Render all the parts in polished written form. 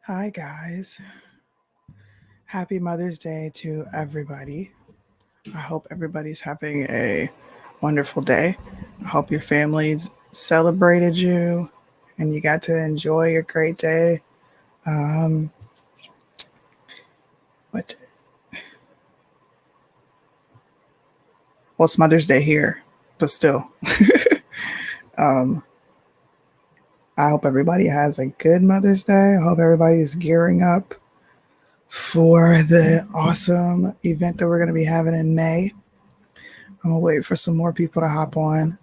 Hi, guys. Happy Mother's Day to everybody. I hope everybody's having a wonderful day. I hope your families celebrated you and you got to enjoy a great day. Um, what? Well, it's Mother's Day here, but still. um, I hope everybody has a good Mother's Day. I hope everybody is gearing up for the awesome event that we're going to be having in May. I'm going to wait for some more people to hop on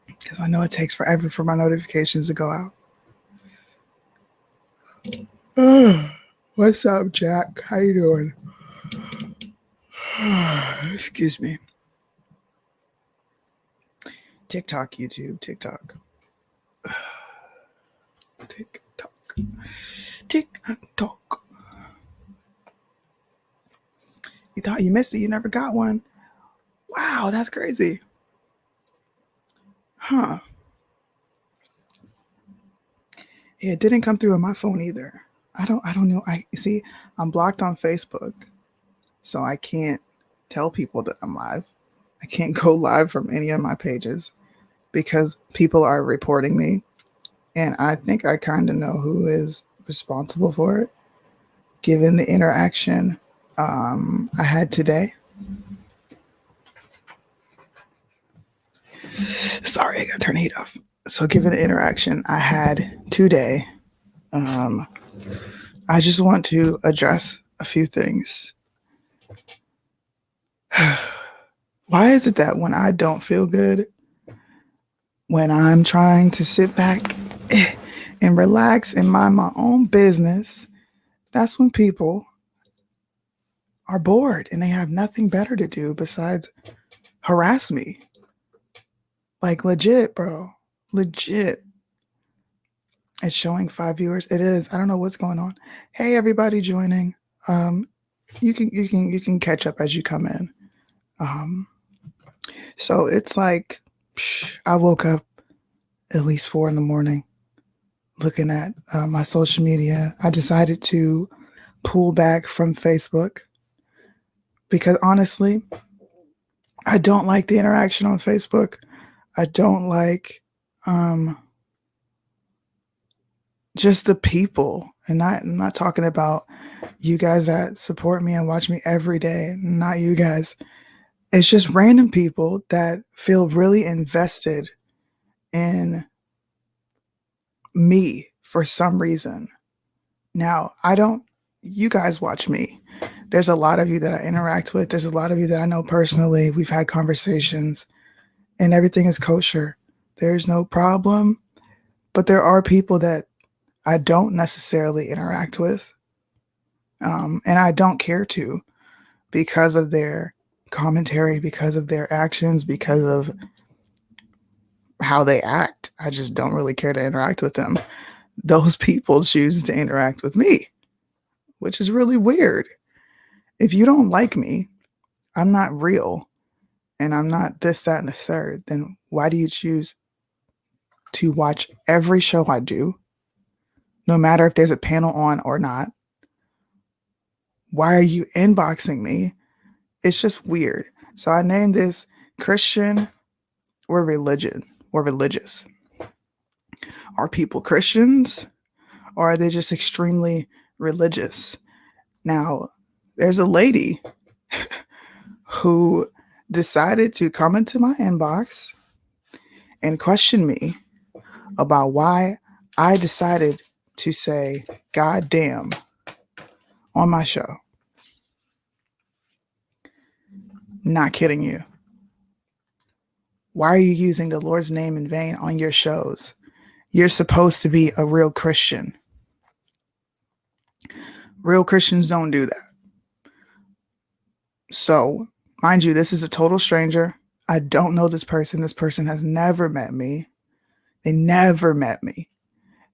because I know it takes forever for my notifications to go out. What's up, Jack? How you doing? Excuse me. TikTok, YouTube, TikTok. TikTok. TikTok. You thought you missed it, you never got one. Wow, that's crazy. Huh. It didn't come through on my phone either. I don't know. I see I'm blocked on Facebook. So I can't tell people that I'm live. I can't go live from any of my pages because people are reporting me. And I think I kind of know who is responsible for it, given the interaction I had today. Sorry, I got to turn the heat off. So, given the interaction I had today, um, I just want to address a few things. Why is it that when I don't feel good, when I'm trying to sit back and relax and mind my own business, that's when people are bored and they have nothing better to do besides harass me? Like, legit, bro. Legit. It's showing 5 viewers. It is. I don't know what's going on. Hey, everybody joining. Um, you can catch up as you come in. Um, so it's like I woke up at least 4 in the morning looking at my social media. I decided to pull back from Facebook because honestly, I don't like the interaction on Facebook. I don't like um, just the people, and I'm not talking about you guys that support me and watch me every day. Not you guys. It's just random people that feel really invested in me for some reason. Now, I don't, you guys watch me. There's a lot of you that I interact with. There's a lot of you that I know personally. We've had conversations and everything is kosher. There's no problem. But there are people that I don't necessarily interact with. And I don't care to because of their commentary, because of their actions, because of how they act. I just don't really care to interact with them. Those people choose to interact with me, which is really weird. If you don't like me, I'm not real and I'm not this, that, and the third, then why do you choose to watch every show I do, no matter if there's a panel on or not? Why are you inboxing me? It's just weird. So I named this Christian or religion or religious. Are people Christians or are they just extremely religious? Now, there's a lady who decided to come into my inbox and question me about why I decided to say God damn on my show. Not kidding you. Why are you using the Lord's name in vain on your shows? You're supposed to be a real Christian. Real Christians don't do that. So, mind you, this is a total stranger. I don't know this person. This person has never met me. They never met me.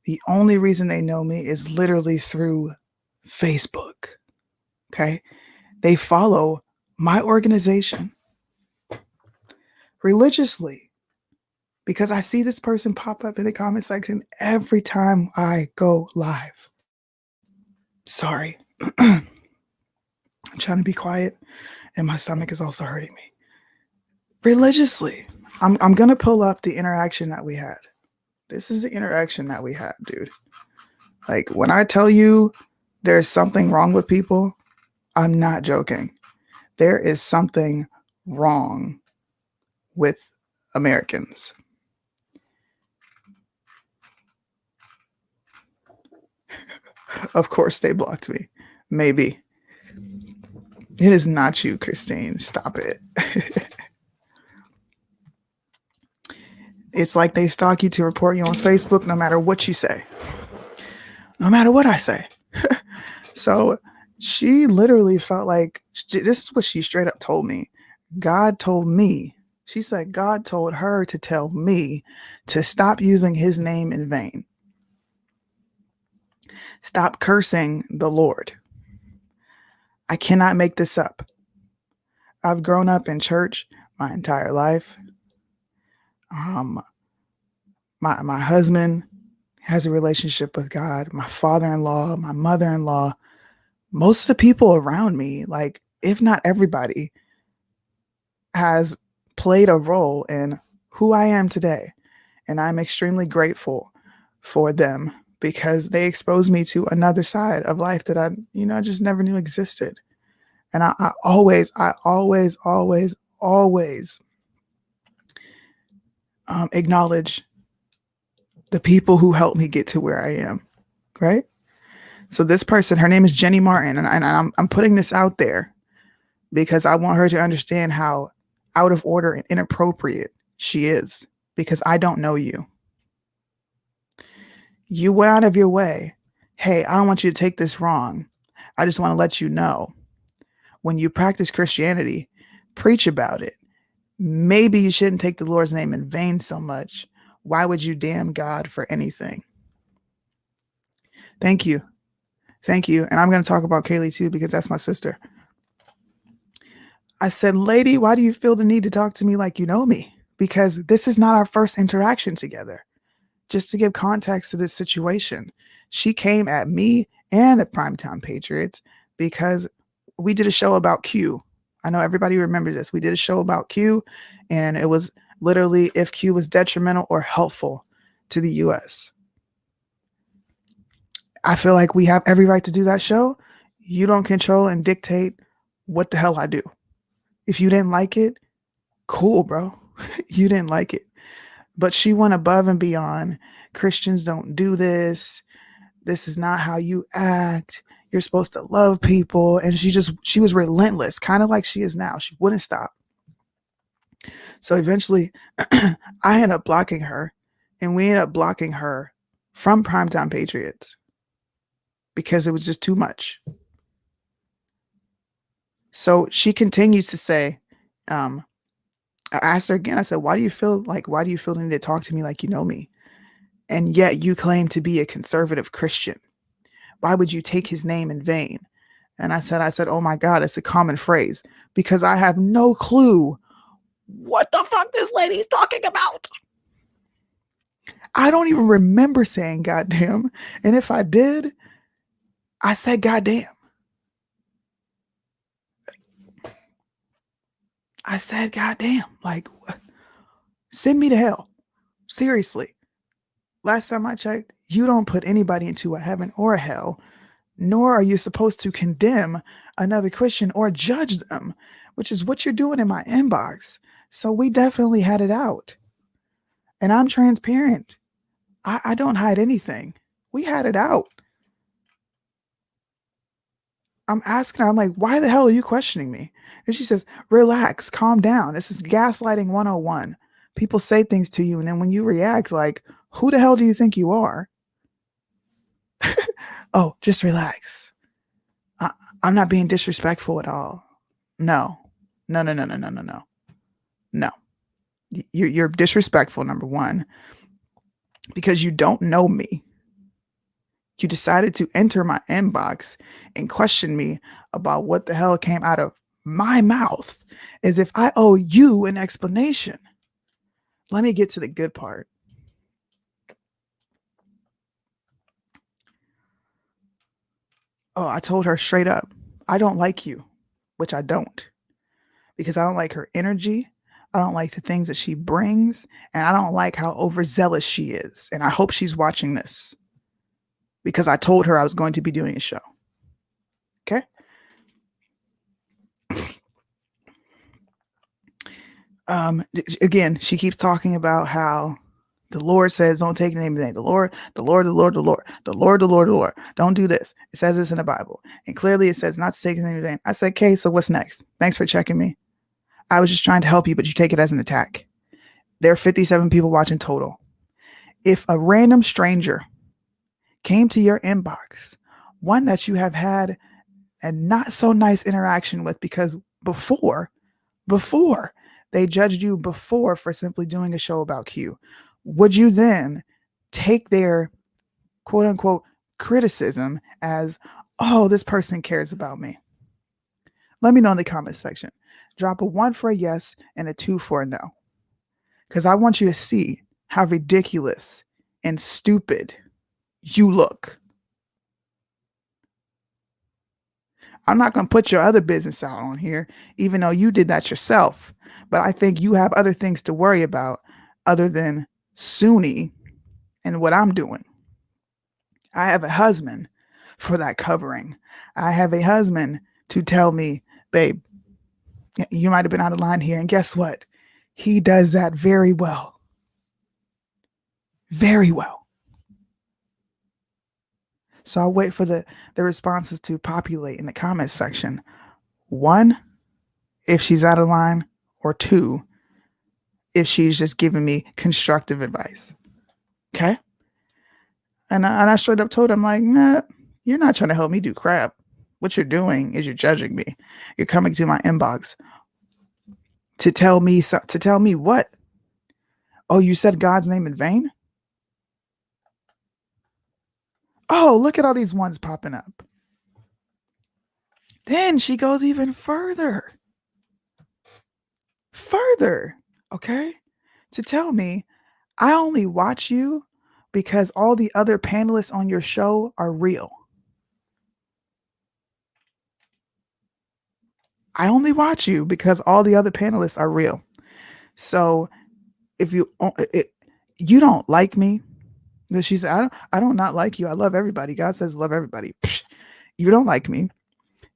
The only reason they know me is literally through Facebook. Okay. They follow my organization religiously. because I see this person pop up in the comment section every time I go live. Sorry. I'm trying to be quiet, and my stomach is also hurting me. Religiously, I'm gonna pull up the interaction that we had. This is the interaction that we had, dude. Like, when I tell you there's something wrong with people, I'm not joking. There is something wrong with Americans. Of course, they blocked me. Maybe. It is not you, Christine. Stop it. It's like they stalk you to report you on Facebook no matter what you say, no matter what I say. So she literally felt like this is what she straight up told me. God told me, she said, God told her to tell me to stop using his name in vain. Stop cursing the Lord. I cannot make this up. I've grown up in church my entire life. My husband has a relationship with God. My father-in-law, my mother-in-law, most of the people around me, like if not everybody, has played a role in who I am today. And I'm extremely grateful for them because they exposed me to another side of life that I just never knew existed. And I always acknowledge the people who helped me get to where I am, right? So this person, her name is Jenny Martin, and I'm putting this out there because I want her to understand how out of order and inappropriate she is, because I don't know you. You went out of your way. Hey, I don't want you to take this wrong. I just want to let you know, when you practice Christianity, preach about it. Maybe you shouldn't take the Lord's name in vain so much. Why would you damn God for anything? Thank you. Thank you. And I'm going to talk about Kaylee too, because that's my sister. I said, lady, why do you feel the need to talk to me like you know me? Because this is not our first interaction together. Just to give context to this situation, she came at me and the Primetime Patriots because we did a show about Q. I know everybody remembers this. We did a show about Q, and it was literally if Q was detrimental or helpful to the U.S. I feel like we have every right to do that show. You don't control and dictate what the hell I do. If you didn't like it, cool, bro. You didn't like it. But she went above and beyond. Christians don't do this. This is not how you act. You're supposed to love people. And she was relentless, kind of like she is now. She wouldn't stop. So eventually I ended up blocking her, and we ended up blocking her from Primetime Patriots because it was just too much. So she continues to say, I asked her again, I said, why do you feel the need to talk to me like you know me? And yet you claim to be a conservative Christian. Why would you take his name in vain? And I said, oh my God, it's a common phrase, because I have no clue what the fuck this lady's talking about. I don't even remember saying goddamn. And if I did, I said goddamn. I said goddamn. Like, send me to hell. Seriously. Last time I checked, you don't put anybody into a heaven or a hell, nor are you supposed to condemn another Christian or judge them, which is what you're doing in my inbox. So we definitely had it out. And I'm transparent. I don't hide anything. We had it out. I'm asking her, I'm like, why the hell are you questioning me? And she says, relax, calm down. This is gaslighting 101. People say things to you, and then when you react like, who the hell do you think you are? Oh, just relax. I'm not being disrespectful at all. No. No. You're disrespectful, number one, because you don't know me. You decided to enter my inbox and question me about what the hell came out of my mouth as if I owe you an explanation. Let me get to the good part. Oh, I told her straight up, I don't like you, which I don't, because I don't like her energy. I don't like the things that she brings, and I don't like how overzealous she is. And I hope she's watching this because I told her I was going to be doing a show. Okay. Again, she keeps talking about how the Lord says, don't take the name of the name. The Lord, the Lord, the Lord, the Lord, the Lord, the Lord, the Lord. Don't do this. It says this in the Bible. And clearly it says not to take the name of the name. I said, okay, so what's next? Thanks for checking me. I was just trying to help you, but you take it as an attack. There are 57 people watching total. If a random stranger came to your inbox, one that you have had a not so nice interaction with because before they judged you before for simply doing a show about Q, would you then take their quote unquote criticism as, oh, this person cares about me? Let me know in the comment section. Drop a 1 for a yes and a 2 for a no. Because I want you to see how ridiculous and stupid you look. I'm not going to put your other business out on here, even though you did that yourself. But I think you have other things to worry about other than Sunni and what I'm doing. I have a husband for that covering. I have a husband to tell me, babe, you might have been out of line here. And guess what? He does that very well. Very well. So I'll wait for the responses to populate in the comments section. 1, if she's out of line, or 2, if she's just giving me constructive advice. Okay? And I straight up told him, like, nah, you're not trying to help me do crap. What you're doing is you're judging me. You're coming to my inbox to tell me what? Oh, you said God's name in vain? Oh, look at all these ones popping up. Then she goes even further, okay, to tell me I only watch you because all the other panelists on your show are real. I only watch you because all the other panelists are real. So if you don't like me, she said, I don't not like you. I love everybody. God says love everybody. Psh, you don't like me.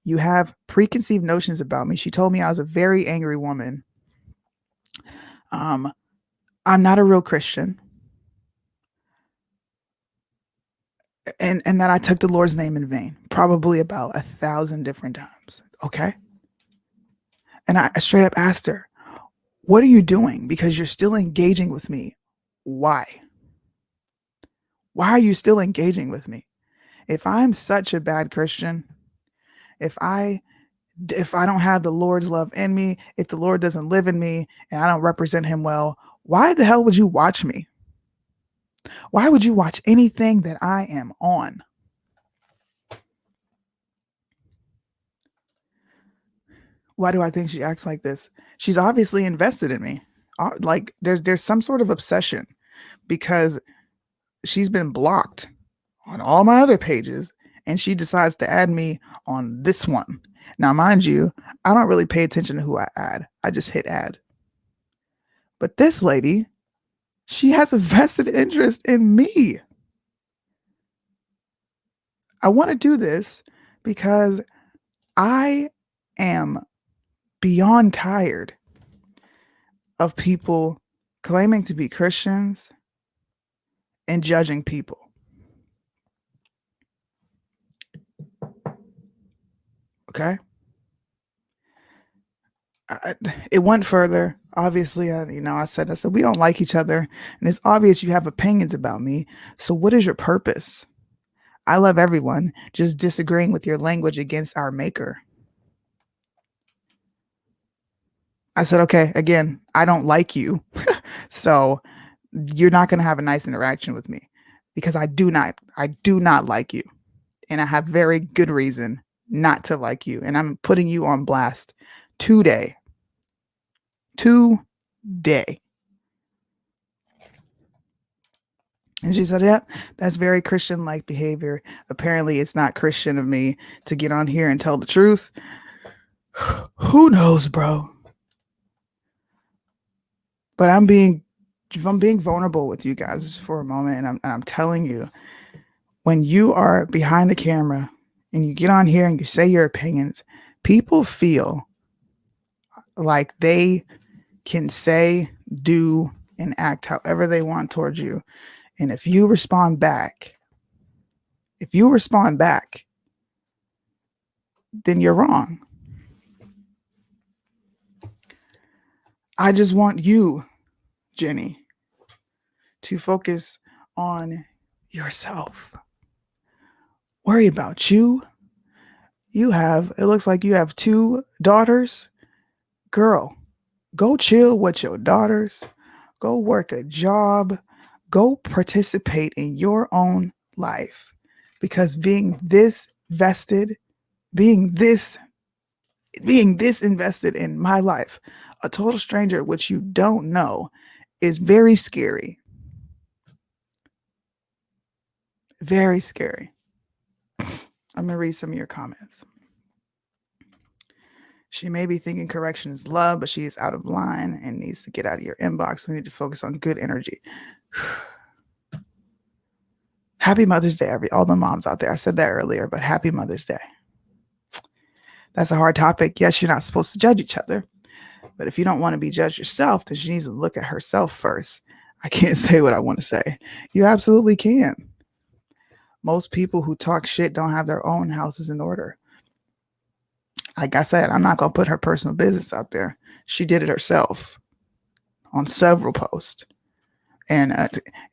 You have preconceived notions about me. She told me I was a very angry woman. I'm not a real Christian. And that I took the Lord's name in vain, probably about 1,000 different times. Okay. And I straight up asked her, what are you doing? Because you're still engaging with me. Why? Why are you still engaging with me? If I'm such a bad Christian, if I don't have the Lord's love in me, if the Lord doesn't live in me and I don't represent him well, why the hell would you watch me? Why would you watch anything that I am on? Why do I think she acts like this? She's obviously invested in me. Like there's some sort of obsession because she's been blocked on all my other pages and she decides to add me on this one. Now, mind you, I don't really pay attention to who I add. I just hit add. But this lady, she has a vested interest in me. I want to do this because I am beyond tired of people claiming to be Christians and judging people. Okay? It went further. Obviously, I said, we don't like each other. And it's obvious you have opinions about me. So what is your purpose? I love everyone, just disagreeing with your language against our maker. I said, okay, again, I don't like you. So you're not going to have a nice interaction with me because I do not like you. And I have very good reason not to like you. And I'm putting you on blast today. And she said, "Yep, that's very Christian like behavior. Apparently, it's not Christian of me to get on here and tell the truth." Who knows, bro? But if I'm being vulnerable with you guys for a moment, and I'm telling you, when you are behind the camera and you get on here and you say your opinions, people feel like they can say, do, and act however they want towards you. And if you respond back, then you're wrong. I just want you, Jenny, to focus on yourself. Worry about you. It looks like you have 2 daughters. Girl, go chill with your daughters. Go work a job. Go participate in your own life. Because being this vested, being this invested in my life, a total stranger which you don't know, is very scary. Very scary. I'm going to read some of your comments. She may be thinking correction is love, but she is out of line and needs to get out of your inbox. We need to focus on good energy. Happy Mother's Day, all the moms out there. I said that earlier, but happy Mother's Day. That's a hard topic. Yes, you're not supposed to judge each other, but if you don't want to be judged yourself, then she needs to look at herself first. I can't say what I want to say. You absolutely can. Most people who talk shit don't have their own houses in order. Like I said, I'm not going to put her personal business out there. She did it herself on several posts. And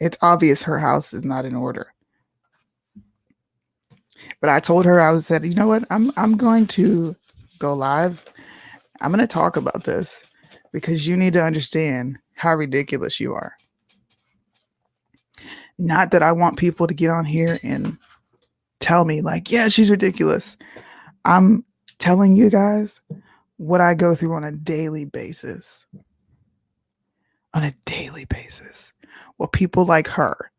it's obvious her house is not in order. But I told her, I said, you know what? I'm going to go live. I'm going to talk about this because you need to understand how ridiculous you are. Not that I want people to get on here and tell me like, yeah, she's ridiculous. I'm telling you guys what I go through on a daily basis. On a daily basis. Well, people like her,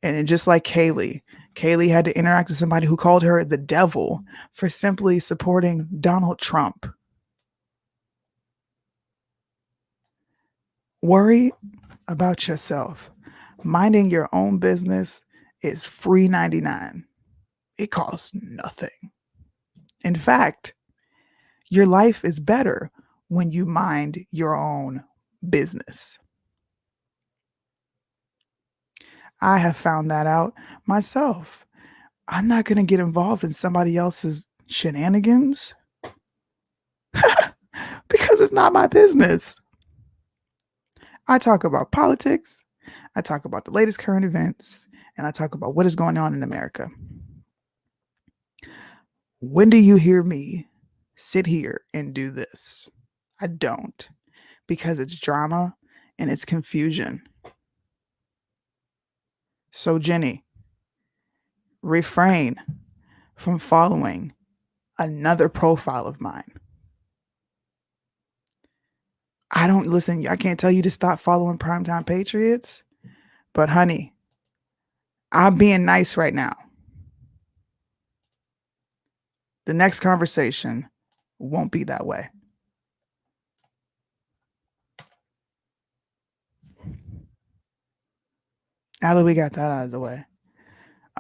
and just like Kaylee had to interact with somebody who called her the devil for simply supporting Donald Trump. Worry about yourself. Minding your own business is free 99. It costs nothing. In fact, your life is better when you mind your own business. I have found that out myself. I'm not going to get involved in somebody else's shenanigans because it's not my business. I talk about politics, I talk about the latest current events, and I talk about what is going on in America. When do you hear me sit here and do this? I don't, because it's drama and it's confusion. So, Jenny, refrain from following another profile of mine. I can't tell you to stop following Primetime Patriots, but honey, I'm being nice right now. The next conversation won't be that way. Now that we got that out of the way.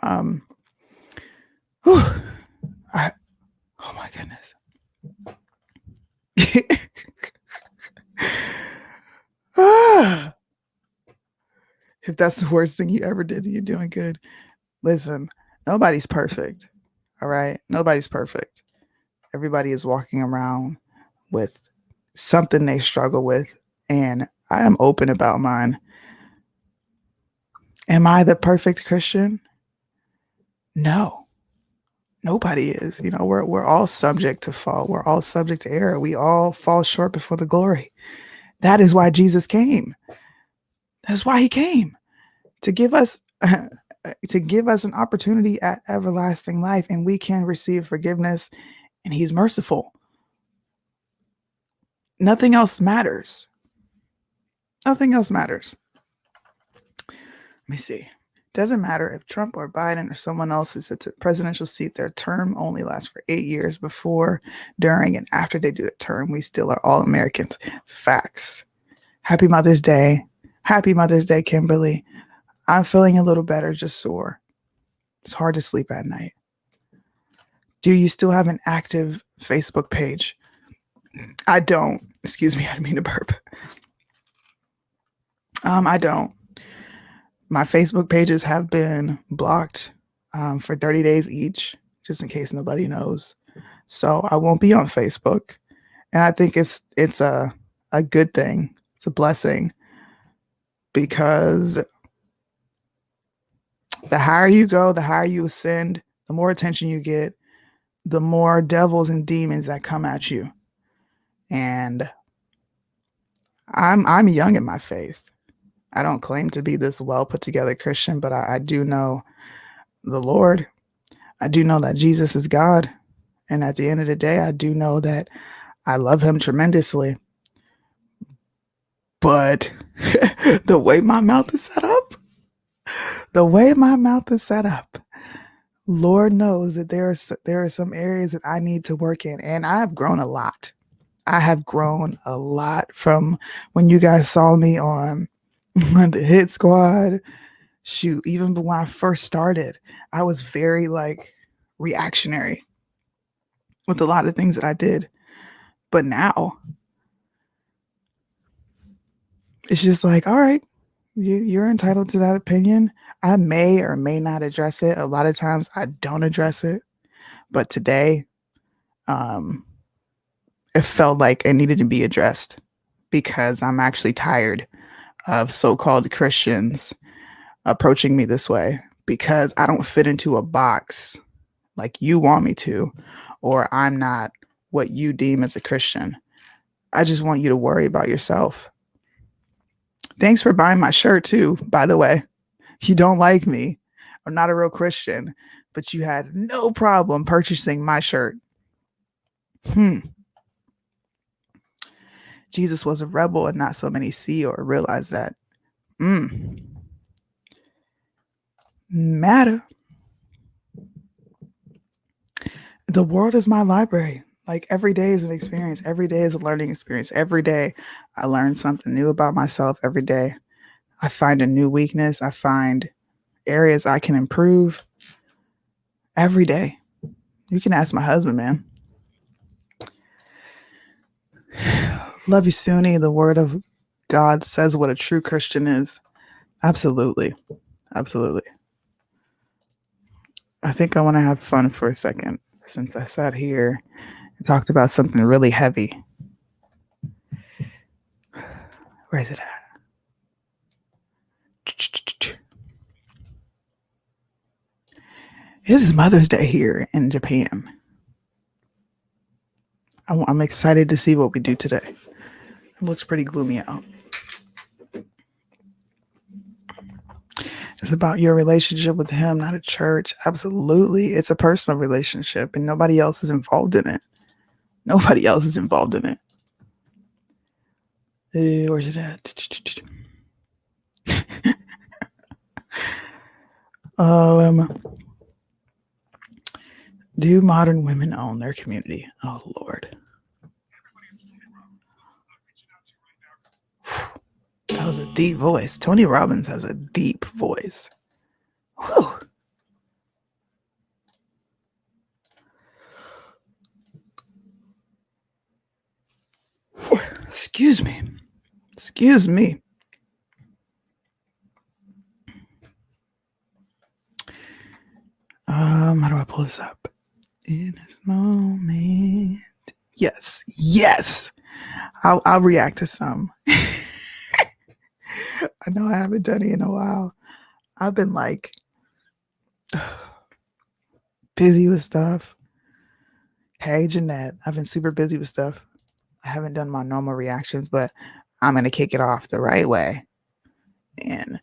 Oh my goodness. If that's the worst thing you ever did, you're doing good. Listen, nobody's perfect. All right? Nobody's perfect. Everybody is walking around with something they struggle with, and I am open about mine. Am I the perfect Christian? No. Nobody is. You know, we're all subject to fall. We're all subject to error. We all fall short before the glory. That is why Jesus came. That's why he came, to give us an opportunity at everlasting life, and we can receive forgiveness, and he's merciful. Nothing else matters. Nothing else matters. Let me see. Doesn't matter if Trump or Biden or someone else who sits at the presidential seat, their term only lasts for 8 years. Before, during, and after they do the term, we still are all Americans. Facts. Happy Mother's Day. Happy Mother's Day, Kimberly. I'm feeling a little better, just sore. It's hard to sleep at night. Do you still have an active Facebook page? I don't. Excuse me, I didn't mean to burp. I don't. My Facebook pages have been blocked for 30 days each, just in case nobody knows. So I won't be on Facebook. And I think it's a good thing. It's a blessing, because the higher you go, the higher you ascend, the more attention you get, the more devils and demons that come at you. And I'm young in my faith. I don't claim to be this well put together Christian, but I do know the Lord. I do know that Jesus is God. And at the end of the day, I do know that I love him tremendously. But the way my mouth is set up, Lord knows that there are some areas that I need to work in. And I have grown a lot. I have grown a lot from when you guys saw me on the Hit Squad. Shoot, even when I first started, I was very reactionary with a lot of things that I did. But now it's just all right, you're entitled to that opinion. I may or may not address it. A lot of times I don't address it. But today, it felt like it needed to be addressed, because I'm actually tired of so-called Christians approaching me this way, because I don't fit into a box like you want me to, or I'm not what you deem as a Christian. I just want you to worry about yourself. Thanks for buying my shirt too, by the way. You don't like me. I'm not a real Christian, but you had no problem purchasing my shirt. Jesus was a rebel, and not so many see or realize that. Matter. The world is my library. Every day is an experience. Every day is a learning experience. Every day I learn something new about myself. Every day I find a new weakness. I find areas I can improve. Every day. You can ask my husband, man. Love you, Sunni. The word of God says what a true Christian is. Absolutely. Absolutely. I think I want to have fun for a second, since I sat here and talked about something really heavy. Where is it at? It is Mother's Day here in Japan. I'm excited to see what we do today. It looks pretty gloomy out. It's about your relationship with him, not a church. Absolutely. It's a personal relationship, and nobody else is involved in it. Nobody else is involved in it. Where's it at? Do modern women own their community? Oh, Lord. That was a deep voice. Tony Robbins has a deep voice. Whew. Excuse me. How do I pull this up? In this moment. Yes. I'll react to some. I know I haven't done it in a while. I've been busy with stuff. Hey, Jeanette, I've been super busy with stuff. I haven't done my normal reactions, but I'm going to kick it off the right way and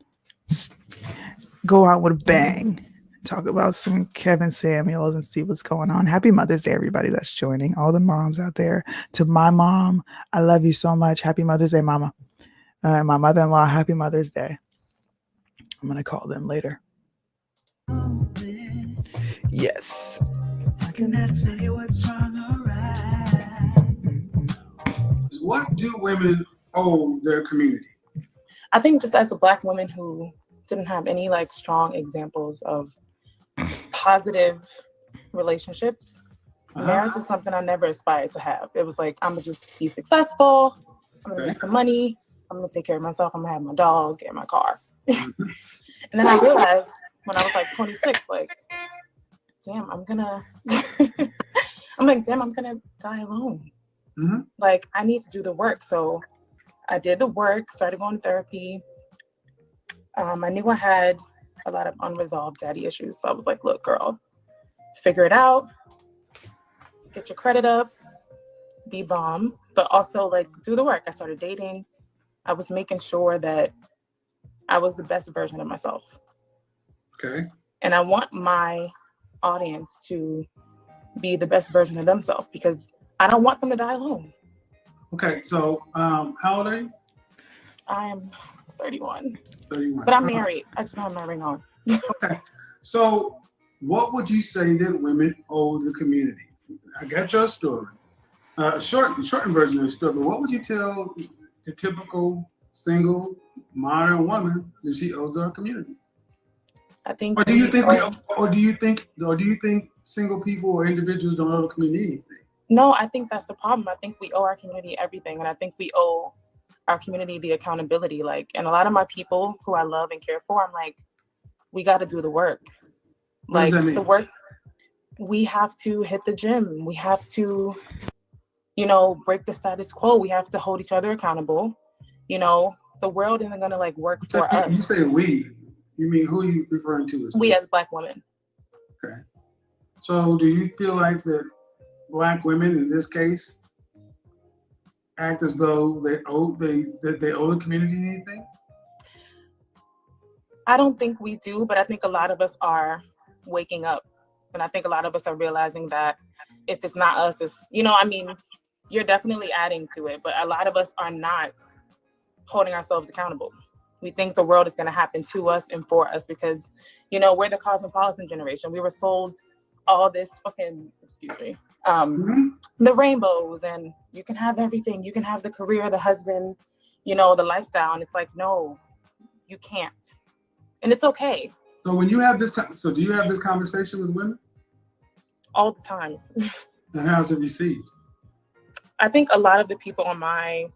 go out with a bang. Talk about some Kevin Samuels and see what's going on. Happy Mother's Day, everybody that's joining. All the moms out there. To my mom, I love you so much. Happy Mother's Day, Mama. My mother-in-law, happy Mother's Day. I'm going to call them later. Yes. What do women owe their community? I think just as a Black woman who didn't have any like strong examples of positive relationships, marriage is something I never aspired to have. It was like, I'm gonna just be successful, I'm gonna make some money, I'm gonna take care of myself, I'm gonna have my dog and my car. And then I realized when I was like 26, like, damn, I'm gonna die alone. Like, I need to do the work. So I did the work, started going to therapy. I knew I had a lot of unresolved daddy issues. So I was like, look, girl, figure it out, get your credit up, be bomb, but also like do the work. I started dating. I was making sure that I was the best version of myself. Okay. And I want my audience to be the best version of themselves because I don't want them to die alone. Okay, so how old are you? I am 31. 31. But I'm married. I just don't have my ring on. Okay. So what would you say that women owe the community? I got your story. Shortened version of the story, but what would you tell the typical single modern woman that she owes our community? I think Or do you think single people or individuals don't owe the community anything? No, I think that's the problem. I think we owe our community everything. And I think we owe our community the accountability. Like, and a lot of my people who I love and care for, I'm like, we got to do the work. What does that mean? The work, we have to hit the gym. We have to, you know, break the status quo. We have to hold each other accountable. You know, the world isn't going to like work for us. You say we, you mean who are you referring to as we as Black women? Okay. So do you feel like that Black women in this case act as though they owe the community anything? I don't think we do, but I think a lot of us are waking up. And I think a lot of us are realizing that if it's not us, it's, you know, I mean, you're definitely adding to it, but a lot of us are not holding ourselves accountable. We think the world is going to happen to us and for us because, you know, we're the cosmopolitan generation. We were sold all this fucking, the rainbows, and you can have everything. You can have the career, the husband, you know, the lifestyle. And it's like, no, you can't. And it's okay. So when you have this, do you have this conversation with women? All the time. And how's it received? I think a lot of the people on my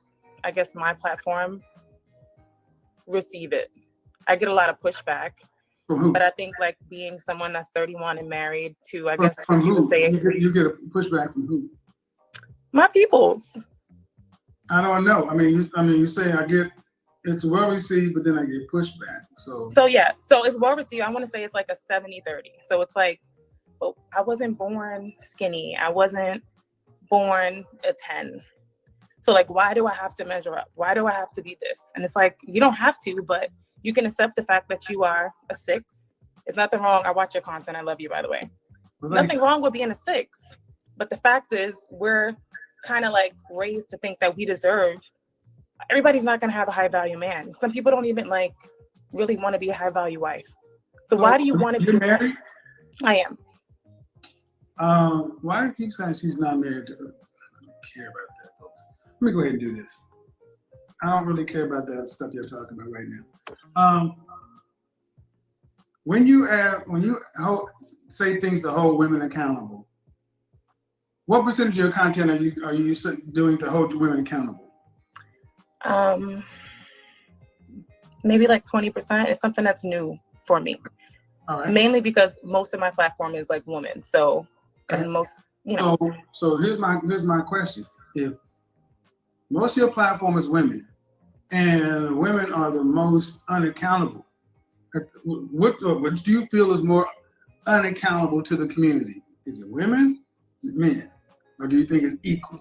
platform receive it. I get a lot of pushback. From who? But I think like being someone that's 31 and married to, from who? You get a pushback from who? My peoples. I don't know. I mean, you say it's well received, but then I get pushback. So yeah. So it's well received. I want to say it's like a 70-30. So it's like, well, I wasn't born skinny. I wasn't born a 10. So like, why do I have to measure up? Why do I have to be this? And it's like, you don't have to, but you can accept the fact that you are a 6. It's nothing wrong. I watch your content. I love you, by the way. Well, nothing wrong with being a 6. But the fact is, we're kind of like raised to think that we deserve. Everybody's not going to have a high value man. Some people don't even like really want to be a high value wife. So why do you want to be married? I am. Why do you keep saying she's not married to her? I don't care about that, folks. Let me go ahead and do this. I don't really care about that stuff you're talking about right now. When you say things to hold women accountable, what percentage of your content are you doing to hold women accountable? Maybe like 20%. It's something that's new for me. All right. Mainly because most of my platform is like women. So, okay. And most, you know. So here's my question. If most of your platform is women, and women are the most unaccountable, what do you feel is more unaccountable to the community? Is it women? Is it men? Or do you think it's equal?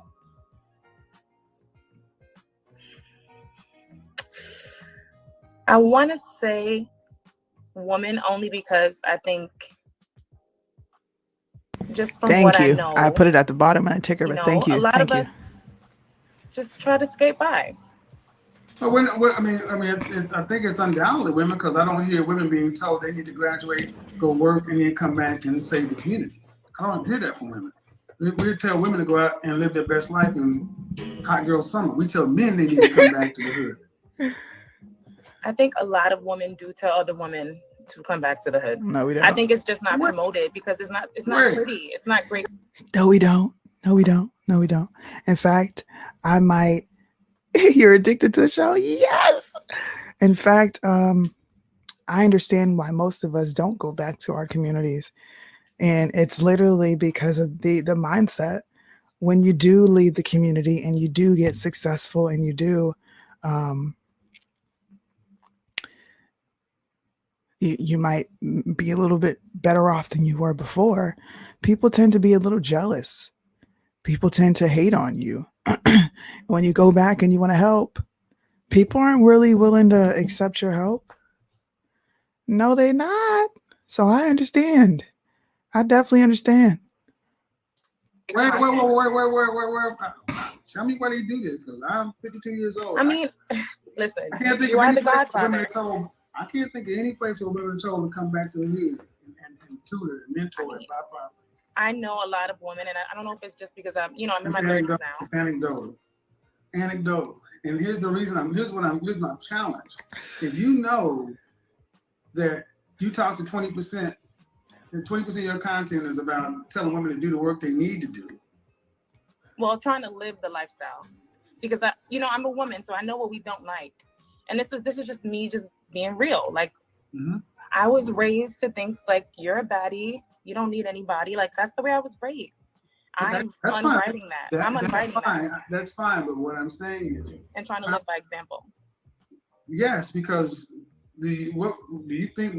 I want to say woman only because I think just from what I know. I put it at the bottom and I took her, but thank you. A lot of us just try to skate by. But I think it's undoubtedly women because I don't hear women being told they need to graduate, go work, and then come back and save the community. I don't hear that from women. We tell women to go out and live their best life in hot girl summer. We tell men they need to come back to the hood. I think a lot of women do tell other women to come back to the hood. No, we don't. I think it's just not What? promoted because it's not Where? pretty. It's not great. No, we don't. No, we don't. No, we don't. In fact, I might. You're addicted to the show? Yes. In fact, I understand why most of us don't go back to our communities. And it's literally because of the mindset. When you do leave the community and you do get successful and you do, you might be a little bit better off than you were before. People tend to be a little jealous. People tend to hate on you. When you go back and you want to help, people aren't really willing to accept your help. No, they're not. So I understand. I definitely understand. Where? Tell me why they do this, because I'm 52 years old. I mean, listen, I can't think you of are any the place where women godfather. are told. I can't think of any place where women are told to come back to the hood and tutor and mentor and blah blah. I know a lot of women, and I don't know if it's just because I'm in my It's 30s now. It's anecdotal. And here's the reason. Here's my challenge. If you know that you talk to 20%, and 20% of your content is about telling women to do the work they need to do. Well, trying to live the lifestyle, because I'm a woman, so I know what we don't like, and this is just me just being real. Like, I was raised to think like you're a baddie, you don't need anybody. Like that's the way I was raised. I'm unwriting that. I'm unwriting that. That's fine. But what I'm saying is, and trying to live by example. Yes, because what do you think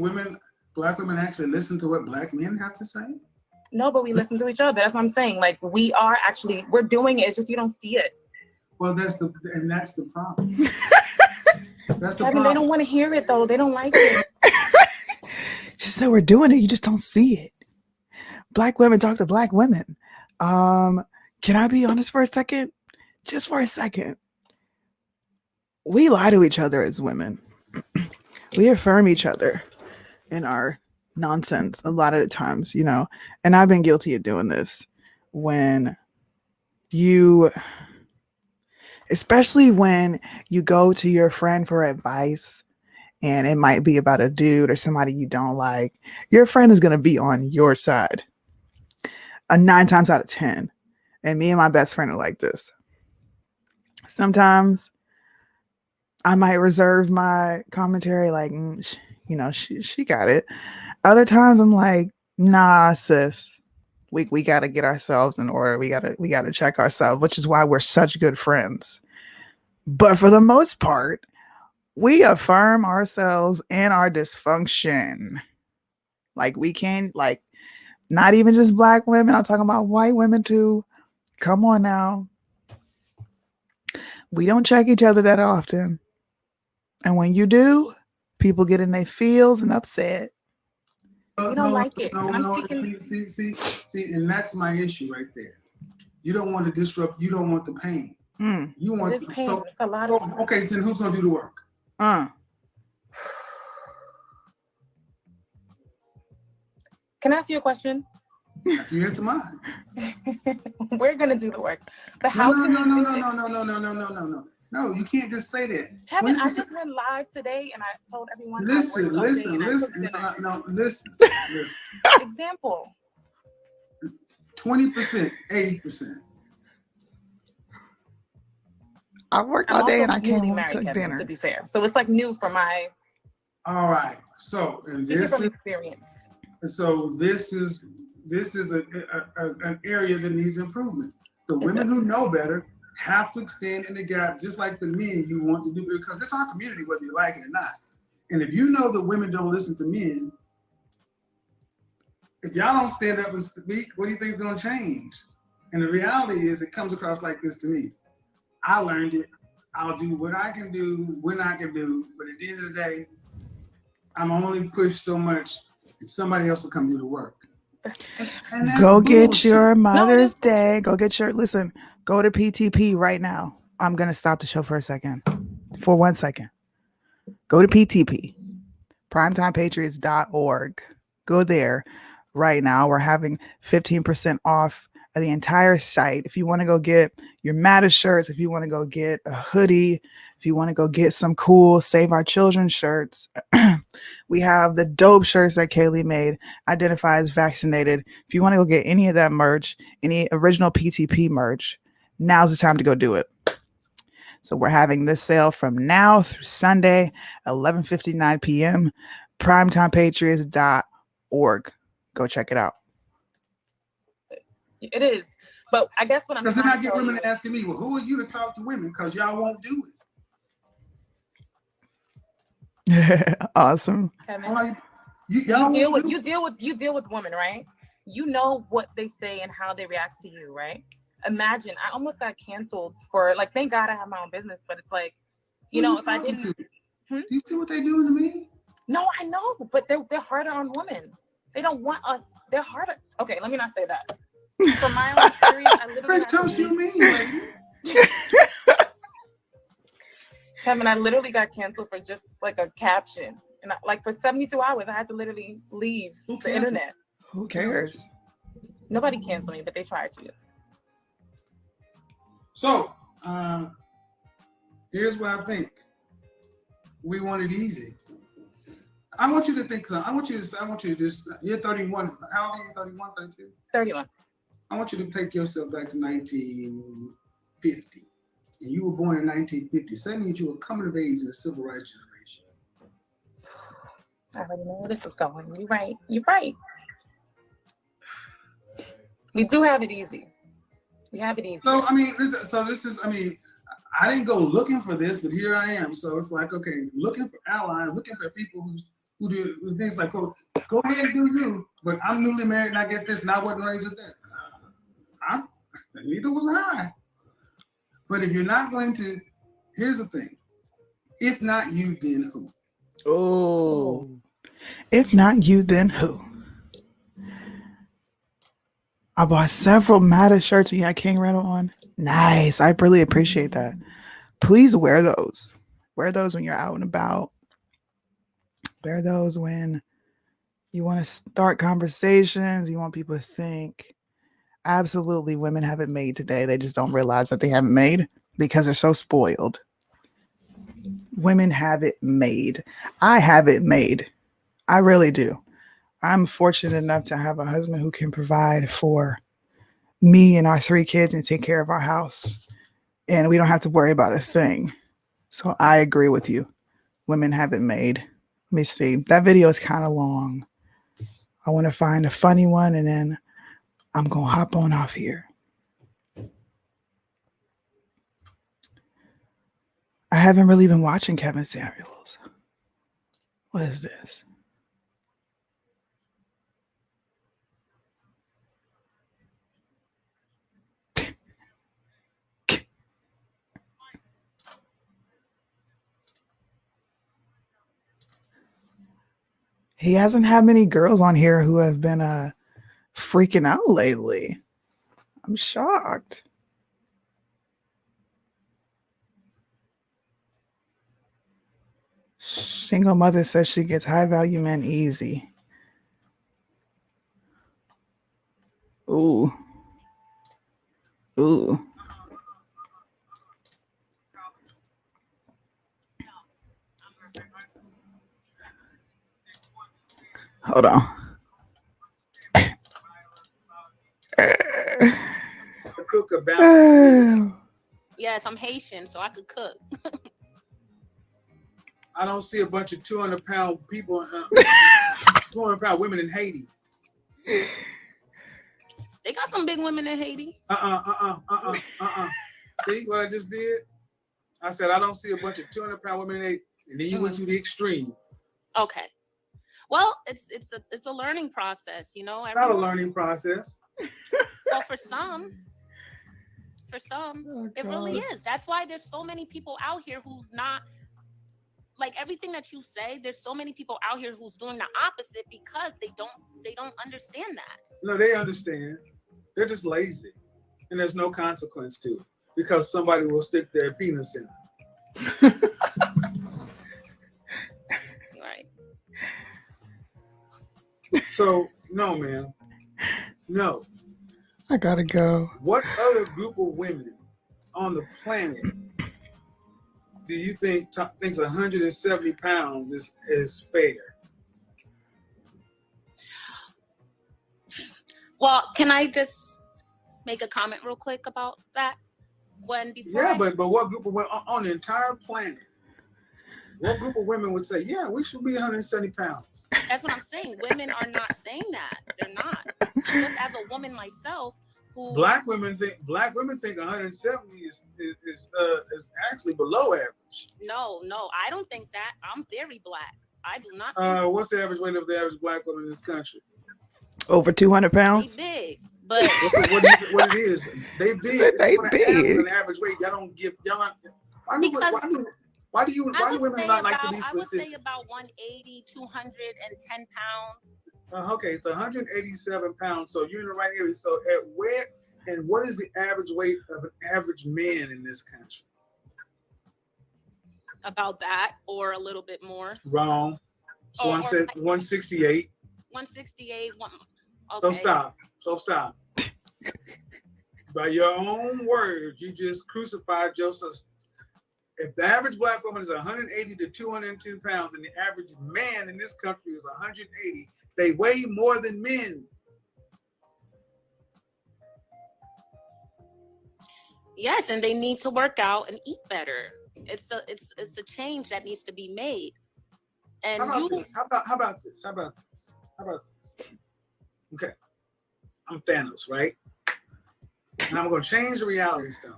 black women actually listen to what black men have to say? No, but we listen to each other. That's what I'm saying. Like we're doing it. It's just you don't see it. Well, that's the problem. That's the Kevin, problem. they don't want to hear it though. They don't like it. She said we're doing it. You just don't see it. Black women talk to black women. Can I be honest for a second? Just for a second. We lie to each other as women. We affirm each other in our nonsense a lot of the times, and I've been guilty of doing this especially when you go to your friend for advice and it might be about a dude or somebody you don't like. Your friend is going to be on your side 9 times out of 10. And me and my best friend are like this. Sometimes I might reserve my commentary like, she got it. Other times I'm like, nah, sis, we got to get ourselves in order. We got to check ourselves, which is why we're such good friends. But for the most part, we affirm ourselves and our dysfunction. Like we can't, like, not even just black women. I'm talking about white women too. Come on now. We don't check each other that often. And when you do, people get in their feels and upset. You don't like it. See, and that's my issue right there. You don't want to disrupt. You don't want the pain. You want this pain. It's a lot of. Okay, then who's gonna do the work? Can I ask you a question? After you answer mine. We're gonna do the work, but No, how? No, you can't just say that. Kevin, I just went live today and I told everyone. Listen. Example. 20%, 80%. I worked all day and I came newly home married, to Kevin, dinner. to be fair, so it's like new for my. All right. So, and this from is experience. so. This is an area that needs improvement. The women who know better have to stand in the gap, just like the men you want to do, because it's our community, whether you like it or not. And if you know that women don't listen to men, if y'all don't stand up and speak, what do you think is going to change? And the reality is, it comes across like this to me. I learned it. I'll do what I can do when I can do, but at the end of the day, I'm only pushed so much that somebody else will come do the work. Go get your Mother's Day. Go to PTP right now. I'm going to stop the show for a second. for 1 second. Go to PTP, primetimepatriots.org. Go there right now. We're having 15% off of the entire site. If you want to go get your Matter shirts, if you want to go get a hoodie, if you want to go get some cool Save Our Children shirts, we have the dope shirts that Kaylee made, Identify as Vaccinated. If you want to go get any of that merch, any original PTP merch, now's the time to go do it. So we're having this sale from now through Sunday, 11:59 p.m. primetimepatriots.org. Go check it out. It is. But I guess what I'm Because then trying I to get tell women you, asking me, well, who are you to talk to women? Because y'all won't do it. Awesome. Kevin, I'm like, you y'all deal won't with do you deal with women, right? You know what they say and how they react to you, right? Imagine, I almost got canceled for, like, thank God I have my own business, but it's like, you Who know, you if I talking didn't, to? Do you see what they doing to me? no, I know, but they're harder on women. They don't want us. They're harder. Okay, let me not say that. For my own experience, I literally What had to else you leave. mean, lady? Kevin, I literally got canceled for just like a caption, and like for 72 hours, I had to literally leave Who the canceled? internet. Who cares? Nobody canceled me, but they tried to. So, here's what I think. We want it easy. I want you to think something. I want you to just, you're 31. How old are you? 31, 32? 31. I want you to take yourself back to 1950. And you were born in 1950. So that means you were coming of age in the civil rights generation. I already know where this is going. You're right. You're right. We do have it easy. We have it easy. So, I mean, I didn't go looking for this, but here I am. So it's like, okay, looking for allies, looking for people who do things like, oh, go ahead and do you, but I'm newly married and I get this and I wasn't raised with that. Neither was I. But if you're not going to, here's the thing. If not you, then who? Oh. If not you, then who? I bought several Matter shirts when you had King Rental on. Nice. I really appreciate that. Please wear those. Wear those when you're out and about. Wear those when you want to start conversations. You want people to think. Absolutely, women have it made today. They just don't realize that they haven't made because they're so spoiled. Women have it made. I have it made. I really do. I'm fortunate enough to have a husband who can provide for me and our 3 kids and take care of our house. And we don't have to worry about a thing. So I agree with you. Women have it made. Let me see. That video is kind of long. I want to find a funny one and then I'm going to hop on off here. I haven't really been watching Kevin Samuels. What is this? He hasn't had many girls on here who have been freaking out lately. I'm shocked. Single mother says she gets high value men easy. Ooh. Ooh. Hold on. Cook about. Yes, I'm Haitian, so I could cook. I don't see a bunch of 200-pound people, 200-pound women in Haiti. They got some big women in Haiti. See what I just did? I said I don't see a bunch of 200-pound women in Haiti, and then you went to the extreme. Okay. Well, it's a learning process, you know. Not a learning process. Well, for some, it really is. That's why there's so many people out here who's not like everything that you say. There's so many people out here who's doing the opposite because they don't understand that. No, they understand. They're just lazy, and there's no consequence to it because somebody will stick their penis in. So no, man, no. I gotta go. What other group of women on the planet do you think thinks 170 pounds is fair? Well, can I just make a comment real quick about that? Yeah, but what group of women on the entire planet? What group of women would say, yeah, we should be 170 pounds? That's what I'm saying. Women are not saying that. They're not. Just as a woman myself, who Black women think 170 is actually below average. no, I don't think that. I'm very black. I do not think What's the average weight of the average black woman in this country? Over 200 pounds? they big, but What it is? They big. Said they big. An average weight. Y'all don't give. Why do women not like to be I would specific? say about 180, 210 pounds. Okay, it's 187 pounds. So you're in the right area. So at where and what is the average weight of an average man in this country? About that or a little bit more. Wrong. So I said 168. 168. Okay. So stop. By your own words, you just crucified Joseph. If the average black woman is 180 to 210 pounds and the average man in this country is 180, they weigh more than men. Yes, and they need to work out and eat better. It's a change that needs to be made. And How about this? Okay. I'm Thanos, right? And I'm going to change the reality stone.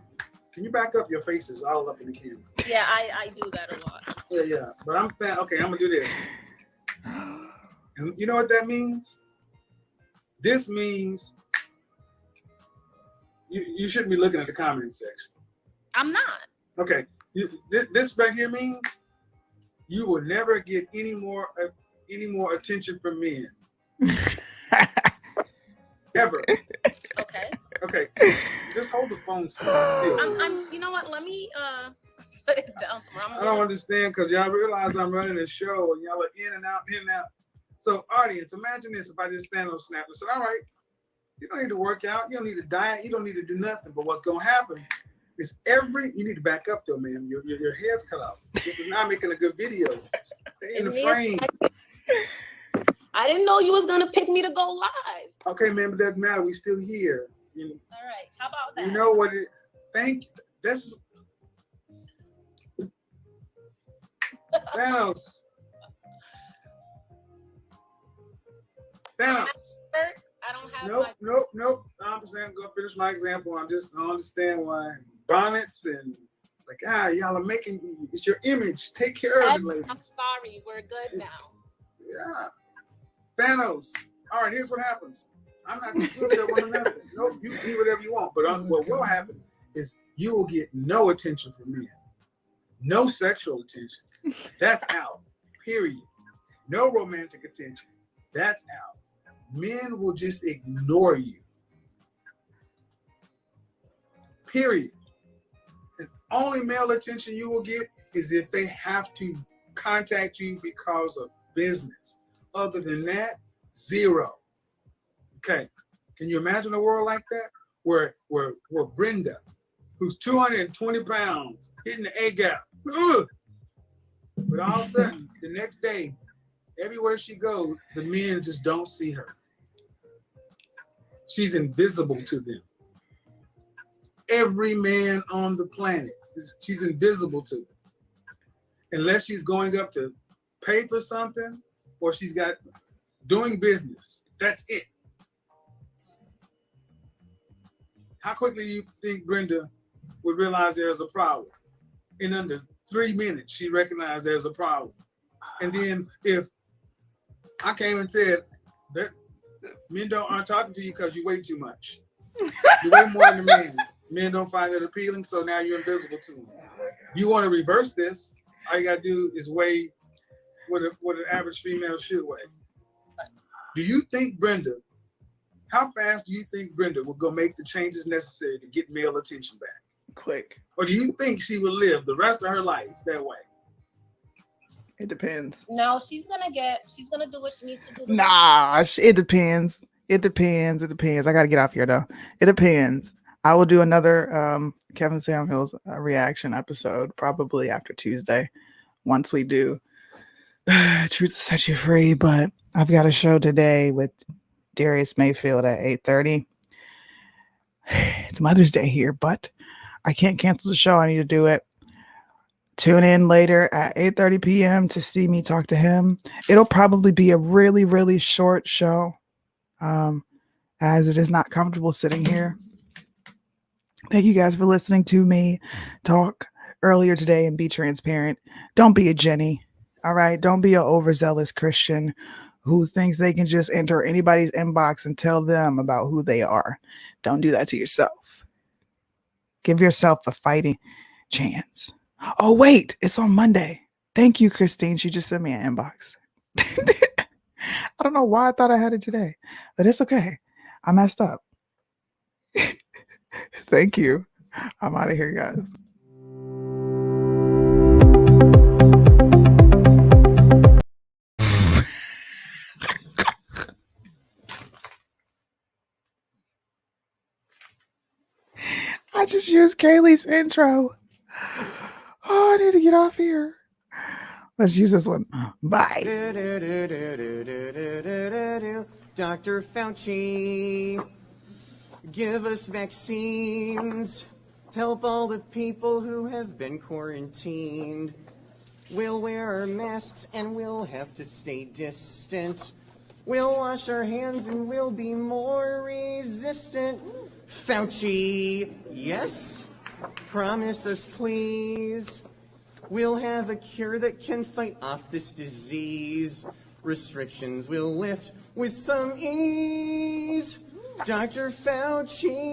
Can you back up your faces all up in the camera? yeah, I do that a lot. Yeah. But okay, I'm going to do this. And you know what that means? This means you shouldn't be looking at the comment section. I'm not. Okay. This right here means you will never get any more attention from men. Ever. Okay. Just hold the phone still. You know what? Let me put it down somewhere. I don't understand because y'all realize I'm running a show and y'all are in and out. So audience, imagine this if I just stand on Snap and said, all right, you don't need to work out, you don't need to diet, you don't need to do nothing. But what's gonna happen is you need to back up though, man. Your head's cut off. This is not making a good video. Stay in the frame. I didn't know you was gonna pick me to go live. Okay, man, but it doesn't matter. We still here. All right. How about that? You know what it thank that's Thanos. I don't have Nope. I'm saying go finish my example. I don't understand why bonnets and y'all are making it's your image. Take care of it, ladies. I'm sorry. We're good now. Yeah. Thanos. All right, here's what happens. I'm not good at one another. Nope, you can do whatever you want. But what will happen is you will get no attention from men. No sexual attention. That's out. Period. No romantic attention. That's out. Men will just ignore you. Period. The only male attention you will get is if they have to contact you because of business. Other than that, zero. Okay. Can you imagine a world like that? Where Brenda, who's 220 pounds, hitting the A gap. Ugh! But all of a sudden, the next day, everywhere she goes, the men just don't see her. She's invisible to them. Every man on the planet, she's invisible to them. Unless she's going up to pay for something or she's got doing business. That's it. How quickly do you think Brenda would realize there's a problem? In under 3 minutes, she recognized there's a problem. And then if I came and said that men aren't talking to you because you weigh too much. You weigh more than men. Men don't find it appealing, so now you're invisible to them. You want to reverse this, all you gotta do is weigh what an average female should weigh. Do you think how fast do you think Brenda will go make the changes necessary to get male attention back? Quick. Or do you think she will live the rest of her life that way? It depends. No, she's gonna do what she needs to do. Nah, it depends. It depends. I gotta get off here though. It depends. I will do another Kevin Samuels reaction episode probably after Tuesday. Once we do Truth Will Set You Free, but I've got a show today with Darius Mayfield at 8:30. It's Mother's Day here, but I can't cancel the show. I need to do it. Tune in later at 8:30 p.m. to see me talk to him. It'll probably be a really, really short show, as it is not comfortable sitting here. Thank you guys for listening to me talk earlier today and be transparent. Don't be a Jenny, all right? Don't be an overzealous Christian who thinks they can just enter anybody's inbox and tell them about who they are. Don't do that to yourself. Give yourself a fighting chance. Oh, wait, it's on Monday. Thank you, Christine. She just sent me an inbox. I don't know why I thought I had it today, but it's okay. I messed up. Thank you. I'm out of here, guys. I just used Kaylee's intro. Oh, I need to get off here. Let's use this one. Bye. Dr. Fauci, give us vaccines. Help all the people who have been quarantined. We'll wear our masks and we'll have to stay distant. We'll wash our hands and we'll be more resistant. Fauci, yes? Promise us, please. We'll have a cure that can fight off this disease. Restrictions will lift with some ease. Dr. Fauci.